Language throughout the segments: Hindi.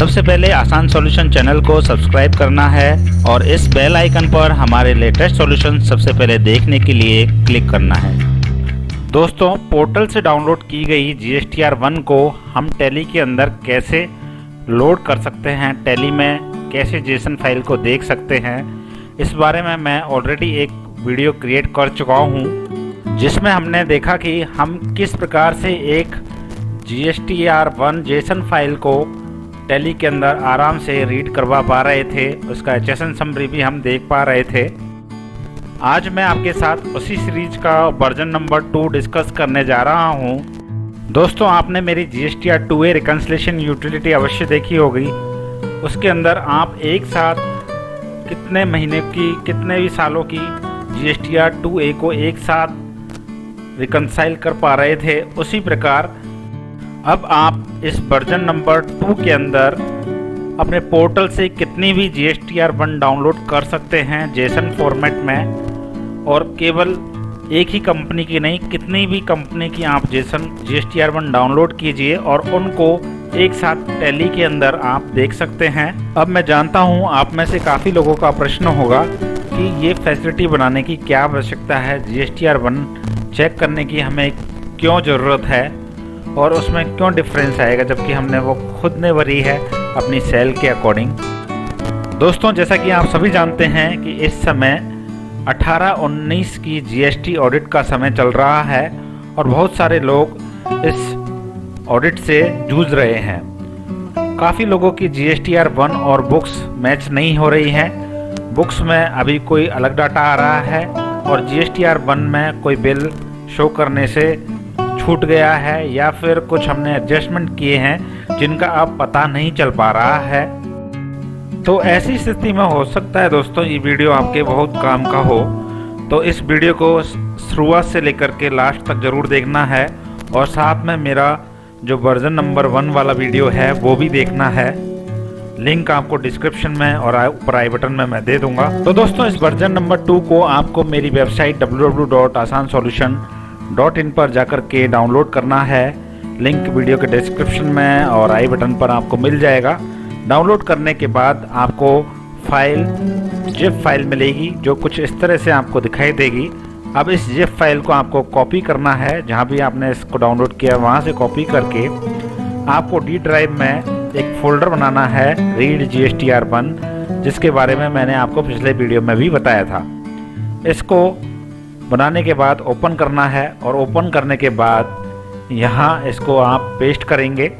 सबसे पहले आसान सॉल्यूशन चैनल को सब्सक्राइब करना है और इस बेल आइकन पर हमारे लेटेस्ट सॉल्यूशन सबसे पहले देखने के लिए क्लिक करना है। दोस्तों, पोर्टल से डाउनलोड की गई GSTR1 को हम टैली के अंदर कैसे लोड कर सकते हैं, टैली में कैसे जेसन फाइल को देख सकते हैं, इस बारे में मैं ऑलरेडी एक वीडियो क्रिएट कर चुका हूं, जिसमें हमने देखा कि हम किस प्रकार से एक GSTR1 जेसन फाइल को टैली के अंदर आराम से रीड करवा पा रहे थे। उसका HSN समरी भी हम देख पा रहे थे। आज मैं आपके साथ उसी सीरीज का वर्जन नंबर 2 डिस्कस करने जा रहा हूं। दोस्तों, आपने मेरी GSTR2A रिकन्सिलेशन यूटिलिटी अवश्य देखी होगी। उसके अंदर आप एक साथ कितने महीने की, कितने भी सालों की GSTR2A को एक साथ रिकन्साइल कर पा रहे थे। उसी प्रकार अब आप इस वर्जन नंबर 2 के अंदर अपने पोर्टल से कितनी भी GSTR1 डाउनलोड कर सकते हैं जेसन फॉर्मेट में, और केवल एक ही कंपनी की नहीं, कितनी भी कंपनी की आप GSTR1 डाउनलोड कीजिए और उनको एक साथ टैली के अंदर आप देख सकते हैं। अब मैं जानता हूं आप में से काफ़ी लोगों का प्रश्न होगा कि ये फैसिलिटी बनाने की क्या आवश्यकता है, GSTR1 चेक करने की हमें क्यों ज़रूरत है और उसमें क्यों डिफरेंस आएगा, जबकि हमने वो खुद ने भरी है अपनी सेल के अकॉर्डिंग। दोस्तों, जैसा कि आप सभी जानते हैं कि इस समय 18-19 की GST ऑडिट का समय चल रहा है और बहुत सारे लोग इस ऑडिट से जूझ रहे हैं। काफ़ी लोगों की GSTR1 और बुक्स मैच नहीं हो रही हैं। बुक्स में अभी कोई अलग डाटा आ रहा है और GSTR1 में कोई बिल शो करने से छूट गया है, या फिर कुछ हमने एडजस्टमेंट किए हैं जिनका अब पता नहीं चल पा रहा है। तो ऐसी स्थिति में हो सकता है दोस्तों ये वीडियो आपके बहुत काम का हो, तो इस वीडियो को शुरुआत से लेकर के लास्ट तक ज़रूर देखना है और साथ में मेरा जो वर्जन नंबर 1 वाला वीडियो है वो भी देखना है। लिंक आपको डिस्क्रिप्शन में और ऊपर आई बटन में मैं दे दूंगा। तो दोस्तों, इस वर्जन नंबर 2 को आपको मेरी वेबसाइट www.asansolution.in पर जाकर के डाउनलोड करना है। लिंक वीडियो के डिस्क्रिप्शन में और आई बटन पर आपको मिल जाएगा। डाउनलोड करने के बाद आपको फाइल जिप फाइल मिलेगी जो कुछ इस तरह से आपको दिखाई देगी। अब इस जिप फाइल को आपको कॉपी करना है, जहां भी आपने इसको डाउनलोड किया वहां से कॉपी करके आपको D ड्राइव में एक फोल्डर बनाना है रीड GSTR1, जिसके बारे में मैंने आपको पिछले वीडियो में भी बताया था। इसको बनाने के बाद ओपन करना है और ओपन करने के बाद यहाँ इसको आप पेस्ट करेंगे।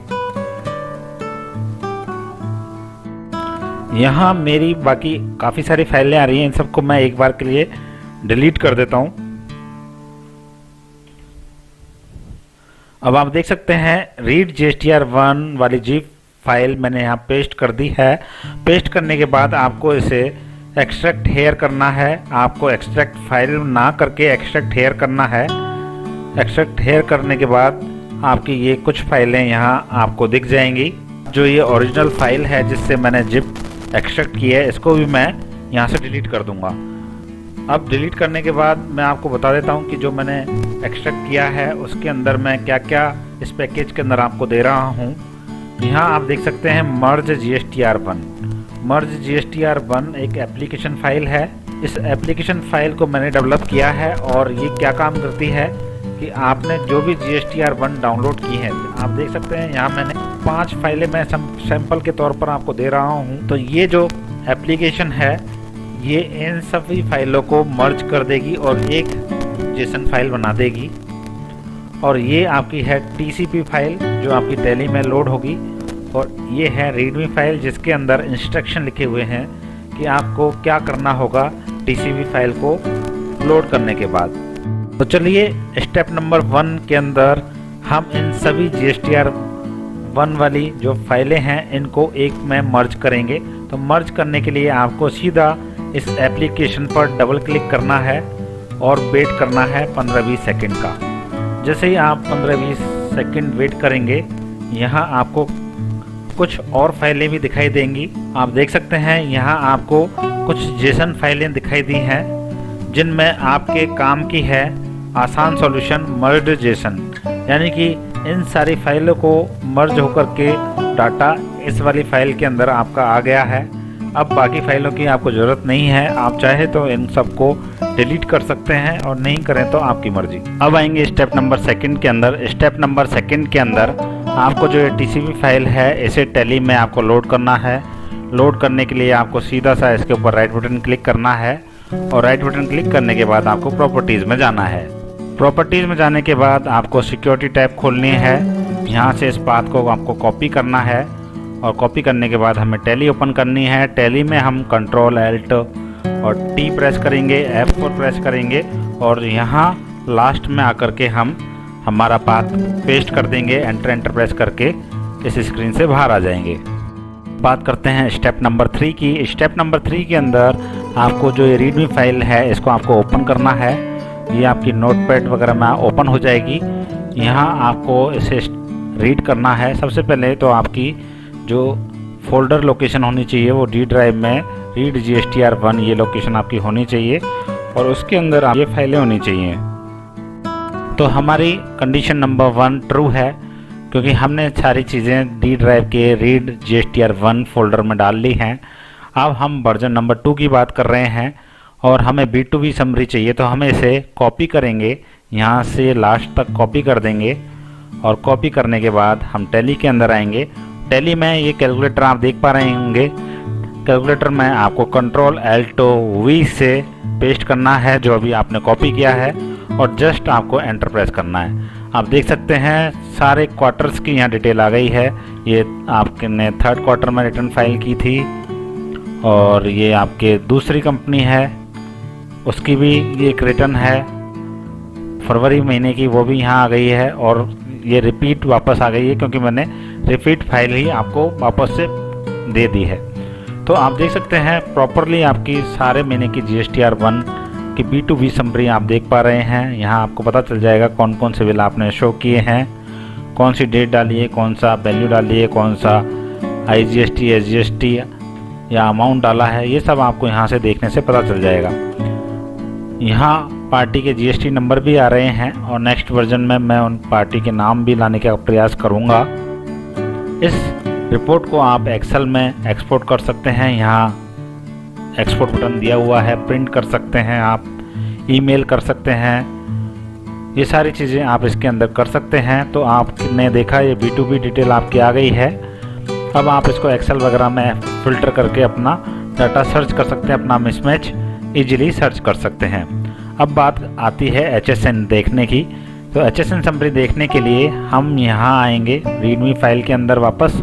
यहाँ मेरी बाकी काफ़ी सारी फाइलें आ रही हैं, इन सबको मैं एक बार के लिए डिलीट कर देता हूँ। अब आप देख सकते हैं रीड GSTR1 वाली जिप फाइल मैंने यहाँ पेस्ट कर दी है। पेस्ट करने के बाद आपको इसे एक्सट्रैक्ट हेयर करना है। आपको एक्सट्रैक्ट फाइल ना करके एक्सट्रैक्ट हेयर करना है। एक्सट्रैक्ट हेयर करने के बाद आपकी ये कुछ फाइलें यहाँ आपको दिख जाएंगी। जो ये ओरिजिनल फाइल है जिससे मैंने जिप एक्सट्रैक्ट की है, इसको भी मैं यहाँ से डिलीट कर दूँगा। अब डिलीट करने के बाद मैं आपको बता देता हूँ कि जो मैंने एक्सट्रैक्ट किया है उसके अंदर मैं क्या क्या इस पैकेज के अंदर आपको दे रहा हूँ। यहाँ आप देख सकते हैं मर्ज GSTR1। मर्ज GSTR1 एक एप्लीकेशन फाइल है। इस एप्लीकेशन फाइल को मैंने डेवलप किया है और ये क्या काम करती है कि आपने जो भी GSTR1 डाउनलोड की है, आप देख सकते हैं यहाँ मैंने 5 फाइलें मैं सैंपल के तौर पर आपको दे रहा हूँ। तो ये जो एप्लीकेशन है ये इन सभी फाइलों को मर्ज कर देगी और एक जेसन फाइल बना देगी। और ये आपकी है TCP फाइल जो आपकी टैली में लोड होगी, और ये है रीडमी फाइल जिसके अंदर इंस्ट्रक्शन लिखे हुए हैं कि आपको क्या करना होगा TCP फाइल को लोड करने के बाद। तो चलिए स्टेप नंबर 1 के अंदर हम इन सभी GSTR1 वाली जो फाइलें हैं इनको एक में मर्ज करेंगे। तो मर्ज करने के लिए आपको सीधा इस एप्लीकेशन पर डबल क्लिक करना है और वेट करना है 15-20 सेकंड का। जैसे ही आप 15-20 सेकंड वेट करेंगे, यहाँ आपको कुछ और फाइलें भी दिखाई देंगी। आप देख सकते हैं यहाँ आपको कुछ जेसन फाइलें दिखाई दी हैं जिनमें आपके काम की है आसान सॉल्यूशन मर्ज जेसन, यानी कि इन सारी फाइलों को मर्ज होकर के डाटा इस वाली फाइल के अंदर आपका आ गया है। अब बाकी फाइलों की आपको ज़रूरत नहीं है, आप चाहे तो इन सबको डिलीट कर सकते हैं और नहीं करें तो आपकी मर्जी। अब आएंगे स्टेप नंबर सेकंड के अंदर। स्टेप नंबर सेकंड के अंदर आपको जो ये TCP फाइल है इसे टैली में आपको लोड करना है। लोड करने के लिए आपको सीधा सा इसके ऊपर राइट बटन क्लिक करना है और राइट बटन क्लिक करने के बाद आपको प्रॉपर्टीज़ में जाना है। प्रॉपर्टीज़ में जाने के बाद आपको सिक्योरिटी टैब खोलनी है। यहाँ से इस पाथ को आपको कॉपी करना है और कॉपी करने के बाद हमें टैली ओपन करनी है। टैली में हम Ctrl Alt और T प्रेस करेंगे, F4 प्रेस करेंगे और यहाँ लास्ट में आकर के हम हमारा पाथ पेस्ट कर देंगे। एंटर प्रेस करके इस स्क्रीन से बाहर आ जाएंगे। बात करते हैं स्टेप नंबर 3 की। स्टेप नंबर 3 के अंदर आपको जो ये रीडमी फाइल है इसको आपको ओपन करना है। ये आपकी नोटपैड वगैरह में ओपन हो जाएगी। यहाँ आपको इसे रीड करना है। सबसे पहले तो आपकी जो फोल्डर लोकेशन होनी चाहिए वो D ड्राइव में रीड GSTR1 ये लोकेशन आपकी होनी चाहिए और उसके अंदर ये फाइलें होनी चाहिए। तो हमारी कंडीशन नंबर 1 ट्रू है क्योंकि हमने सारी चीज़ें D ड्राइव के रीड GSTR1 फोल्डर में डाल ली हैं। अब हम वर्जन नंबर 2 की बात कर रहे हैं और हमें B2B समरी चाहिए, तो हमें इसे कॉपी करेंगे, यहाँ से लास्ट तक कॉपी कर देंगे और कॉपी करने के बाद हम टैली के अंदर आएंगे। टैली में ये कैलकुलेटर आप देख पा रहे होंगे। कैलकुलेटर में आपको Ctrl Alt V से पेस्ट करना है जो अभी आपने कॉपी किया है और जस्ट आपको एंटर प्रेस करना है। आप देख सकते हैं सारे क्वार्टर्स की यहाँ डिटेल आ गई है। ये आपने 3rd क्वार्टर में रिटर्न फाइल की थी और ये आपके दूसरी कंपनी है उसकी भी ये एक रिटर्न है फरवरी महीने की, वो भी यहाँ आ गई है और ये रिपीट वापस आ गई है क्योंकि मैंने रिपीट फाइल ही आपको वापस से दे दी है। तो आप देख सकते हैं प्रॉपरली आपकी सारे महीने की GSTR1 की B2B समरी आप देख पा रहे हैं। यहाँ आपको पता चल जाएगा कौन कौन से बिल आपने शो किए हैं, कौन सी डेट डाली है, कौन सा वैल्यू डाली है, कौन सा IGST SGST या अमाउंट डाला है, ये सब आपको यहाँ से देखने से पता चल जाएगा। यहाँ पार्टी के GST नंबर भी आ रहे हैं और नेक्स्ट वर्जन में मैं उन पार्टी के नाम भी लाने का प्रयास करूँगा। इस रिपोर्ट को आप एक्सेल में एक्सपोर्ट कर सकते हैं। यहाँ एक्सपोर्ट बटन दिया हुआ है, प्रिंट कर सकते हैं, आप ईमेल कर सकते हैं, ये सारी चीज़ें आप इसके अंदर कर सकते हैं। तो आपने देखा ये B2B डिटेल आपकी आ गई है। अब आप इसको एक्सेल वगैरह में फ़िल्टर करके अपना डाटा सर्च कर सकते हैं, अपना मिसमैच ईजिली सर्च कर सकते हैं। अब बात आती है HSN देखने की। तो HSN समरी देखने के लिए हम यहाँ आएंगे रीडमी फाइल के अंदर वापस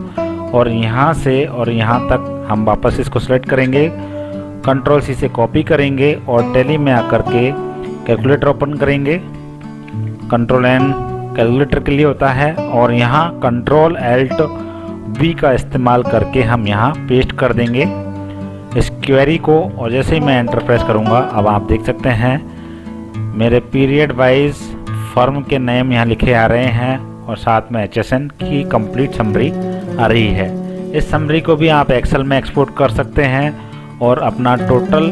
और यहाँ से और यहाँ तक हम वापस इसको सेलेक्ट करेंगे, Ctrl C से कॉपी करेंगे और टैली में आकर के कैलकुलेटर ओपन करेंगे। Ctrl N कैलकुलेटर के लिए होता है और यहाँ Ctrl Alt V का इस्तेमाल करके हम यहाँ पेस्ट कर देंगे इस क्वेरी को और जैसे ही मैं एंटर प्रेस करूँगा अब आप देख सकते हैं मेरे पीरियड वाइज फर्म के नेम यहाँ लिखे आ रहे हैं और साथ में HSN की कंप्लीट समरी आ रही है। इस समरी को भी आप एक्सेल में एक्सपोर्ट कर सकते हैं और अपना टोटल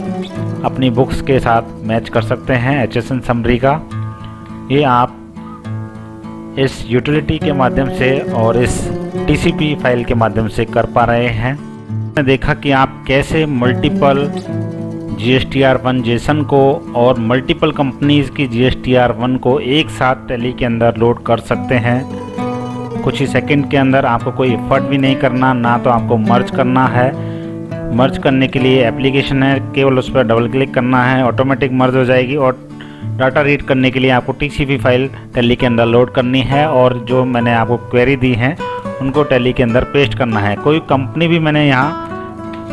अपनी बुक्स के साथ मैच कर सकते हैं HSN समरी का। ये आप इस यूटिलिटी के माध्यम से और इस TCP फाइल के माध्यम से कर पा रहे हैं। मैंने देखा कि आप कैसे मल्टीपल GSTR1 जेसन को और मल्टीपल कंपनीज़ की GSTR1 को एक साथ टैली के अंदर लोड कर सकते हैं कुछ ही सेकंड के अंदर। आपको कोई एफर्ट भी नहीं करना, ना तो आपको मर्ज करना है। मर्ज करने के लिए एप्लीकेशन है, केवल उस पर डबल क्लिक करना है, ऑटोमेटिक मर्ज हो जाएगी। और डाटा रीड करने के लिए आपको TCP फाइल टैली के अंदर लोड करनी है और जो मैंने आपको क्वेरी दी हैं उनको टैली के अंदर पेस्ट करना है। कोई कंपनी भी मैंने यहाँ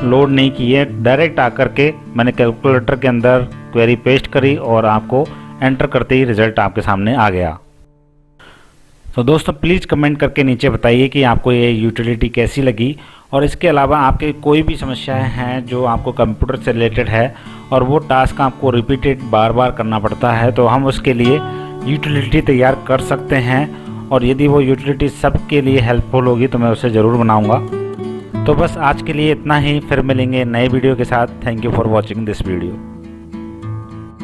लोड नहीं की है, डायरेक्ट आकर के मैंने कैलकुलेटर के अंदर क्वेरी पेस्ट करी और आपको एंटर करते ही रिजल्ट आपके सामने आ गया। तो दोस्तों प्लीज़ कमेंट करके नीचे बताइए कि आपको ये यूटिलिटी कैसी लगी और इसके अलावा आपके कोई भी समस्याएं हैं जो आपको कंप्यूटर से रिलेटेड है और वो टास्क आपको रिपीटेड बार बार करना पड़ता है, तो हम उसके लिए यूटिलिटी तैयार कर सकते हैं और यदि वो यूटिलिटी सबके लिए हेल्पफुल होगी तो मैं उसे ज़रूर बनाऊँगा। तो बस आज के लिए इतना ही, फिर मिलेंगे नए वीडियो के साथ। Thank you for watching this video.